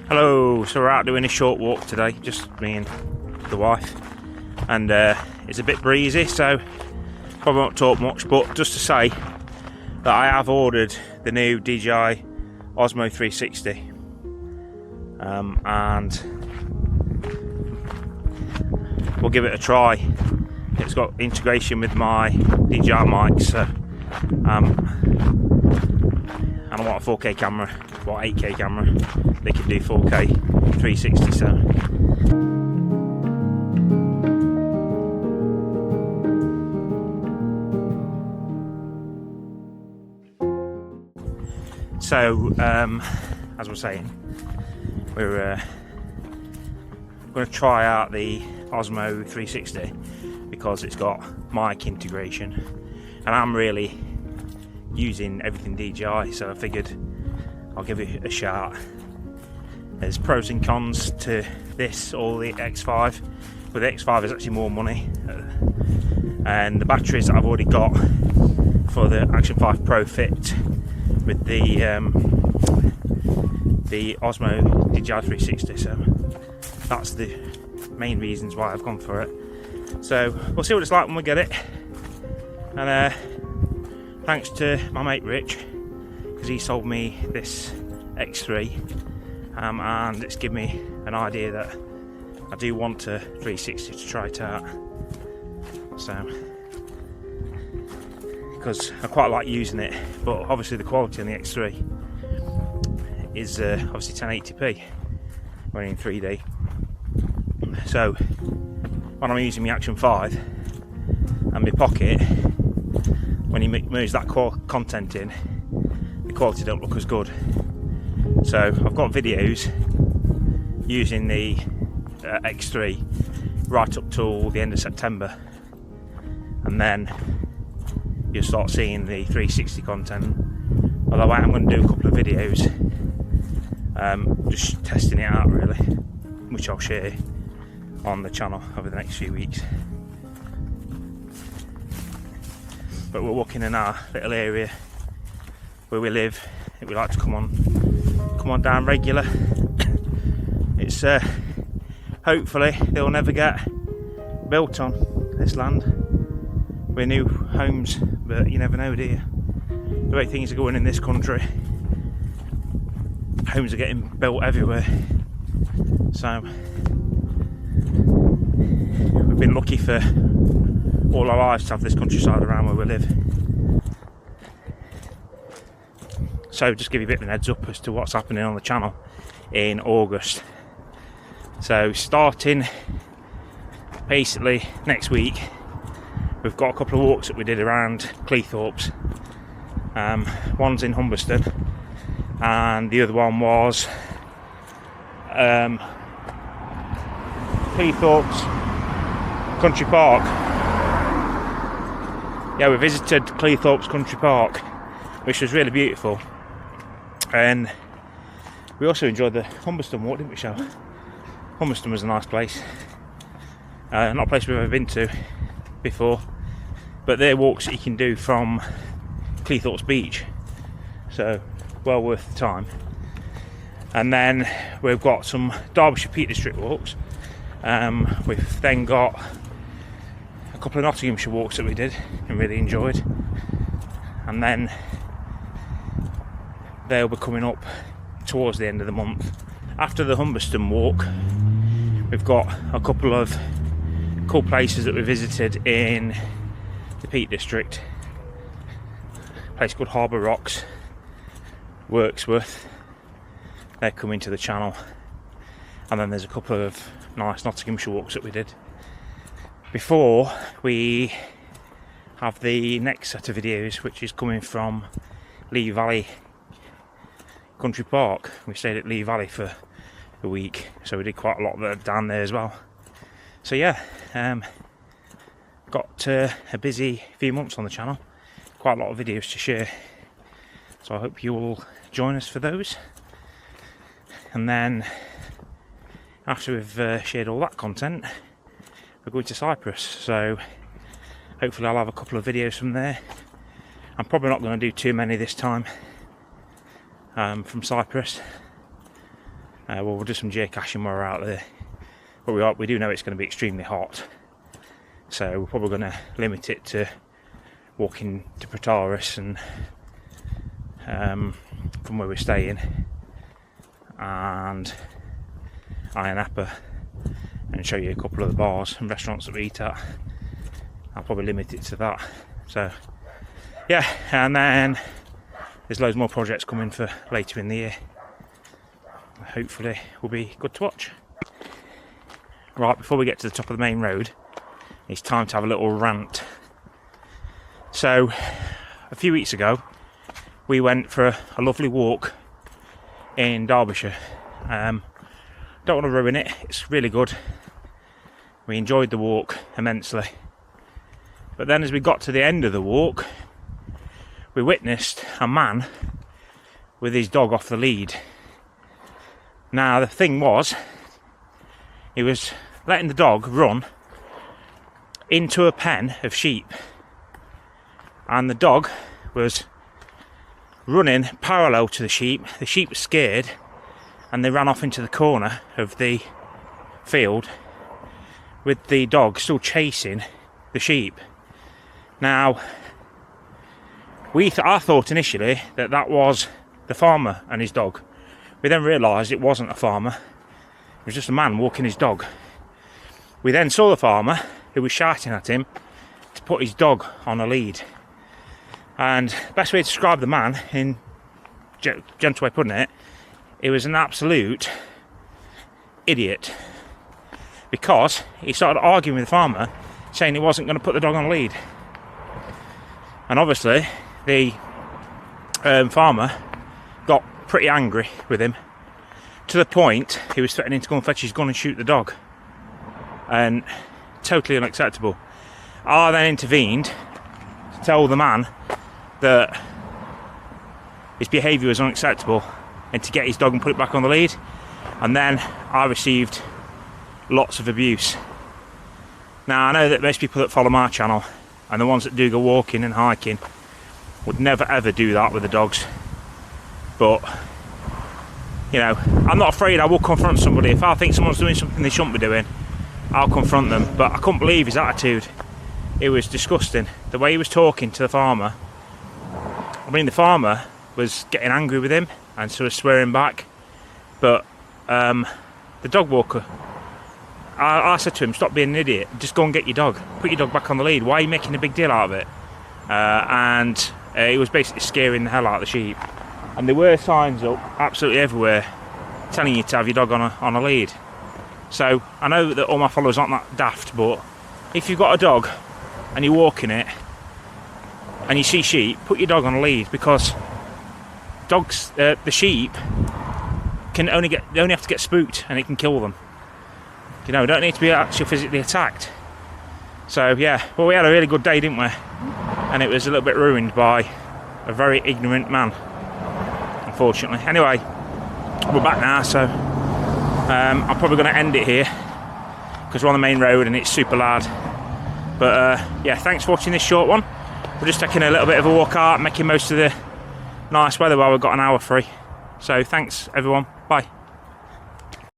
Hello, so we're out doing a short walk today, just me and the wife, and it's a bit breezy, so probably won't talk much, but just to say that I have ordered the new DJI Osmo 360, and we'll give it a try. It's got integration with my DJI mic, so and I want a 4K camera, well 8K camera. They can do 4K 360, so as we're saying, we're going to try out the Osmo 360 because it's got mic integration, and I'm really using everything DJI, so I figured I'll give it a shot. There's pros and cons to this or the X5, but the X5 is actually more money, and the batteries that I've already got for the Action 5 Pro fit with the Osmo DJI 360, so that's the main reasons why I've gone for it. So we'll see what it's like when we get it, and thanks to my mate Rich, because he sold me this X3, and it's given me an idea that I do want a 360 to try it out. So, because I quite like using it, but obviously the quality on the X3 is obviously 1080p running in 3D. So when I'm using my Action 5 and my Pocket, when he moves that content in, the quality don't look as good. So I've got videos using the X3 right up till the end of September, and then you'll start seeing the 360 content. Although I am going to do a couple of videos just testing it out really, which I'll share on the channel over the next few weeks. But we're walking in our little area where we live. We like to come on down regular. It's hopefully they'll never get built on this land. We're new homes, but you never know, do you? The way things are going in this country, homes are getting built everywhere. So we've been lucky for all our lives to have this countryside around where we live. So just give you a bit of an heads up as to what's happening on the channel in August. So starting basically next week, we've got a couple of walks that we did around Cleethorpes. One's in Humberston, and the other one was Cleethorpes Country Park. Yeah, we visited Cleethorpes Country Park, which was really beautiful. And we also enjoyed the Humberston walk, didn't we, Shell? Humberston was a nice place. Not a place we've ever been to before, but they're walks that you can do from Cleethorpes Beach, so well worth the time. And then we've got some Derbyshire Peak District walks. We've then got a couple of Nottinghamshire walks that we did and really enjoyed, and then they'll be coming up towards the end of the month. After the Humberston walk, we've got a couple of cool places that we visited in the Peak District. A place called Harbour Rocks, Wirksworth. They're coming to the channel. And then there's a couple of nice Nottinghamshire walks that we did. Before we have the next set of videos, which is coming from Lee Valley Country Park. We stayed at Lee Valley for a week, so we did quite a lot down there as well. So yeah, got a busy few months on the channel, quite a lot of videos to share, so I hope you will join us for those. And then after we've shared all that content, we're going to Cyprus, so hopefully I'll have a couple of videos from there. I'm probably not going to do too many this time from Cyprus, We'll do some geocaching while we're out there. But we do know it's going to be extremely hot. So we're probably going to limit it to walking to Pretoris and from where we're staying, and Ayia Napa, and show you a couple of the bars and restaurants that we eat at. I'll probably limit it to that. So yeah, and then there's loads more projects coming for later in the year. Hopefully will be good to watch. Right, before we get to the top of the main road, it's time to have a little rant. So a few weeks ago we went for a lovely walk in Derbyshire. Don't want to ruin it, it's really good. We enjoyed the walk immensely. But then as we got to the end of the walk, we witnessed a man with his dog off the lead. Now the thing was, he was letting the dog run into a pen of sheep, and the dog was running parallel to the sheep. The sheep were scared and they ran off into the corner of the field with the dog still chasing the sheep. Now I thought initially that was the farmer and his dog. We then realised it wasn't a farmer, it was just a man walking his dog. We then saw the farmer who was shouting at him to put his dog on a lead. And the best way to describe the man, in gentle way of putting it, he was an absolute idiot, because he started arguing with the farmer, saying he wasn't going to put the dog on a lead. And obviously the farmer got pretty angry with him, to the point he was threatening to go and fetch his gun and shoot the dog. And totally unacceptable. I then intervened to tell the man that his behaviour was unacceptable and to get his dog and put it back on the lead. And then I received lots of abuse. Now I know that most people that follow my channel and the ones that do go walking and hiking would never ever do that with the dogs, but you know, I'm not afraid. I will confront somebody. If I think someone's doing something they shouldn't be doing, I'll confront them. But I couldn't believe his attitude. It was disgusting. The way he was talking to the farmer. I mean, the farmer was getting angry with him and sort of swearing back. But the dog walker, I said to him, stop being an idiot. Just go and get your dog. Put your dog back on the lead. Why are you making a big deal out of it? And he was basically scaring the hell out of the sheep. And there were signs up absolutely everywhere telling you to have your dog on a lead. So I know that all my followers aren't that daft, but if you've got a dog and you're walking it and you see sheep, put your dog on a lead, because dogs, the sheep, they only have to get spooked and it can kill them. You know, don't need to be actually physically attacked. So yeah, well, we had a really good day, didn't we? And it was a little bit ruined by a very ignorant man, unfortunately. Anyway, we're back now, so I'm probably going to end it here because we're on the main road and it's super loud. But yeah, thanks for watching this short one. We're just taking a little bit of a walk out, making most of the nice weather while we've got an hour free. So thanks everyone, bye.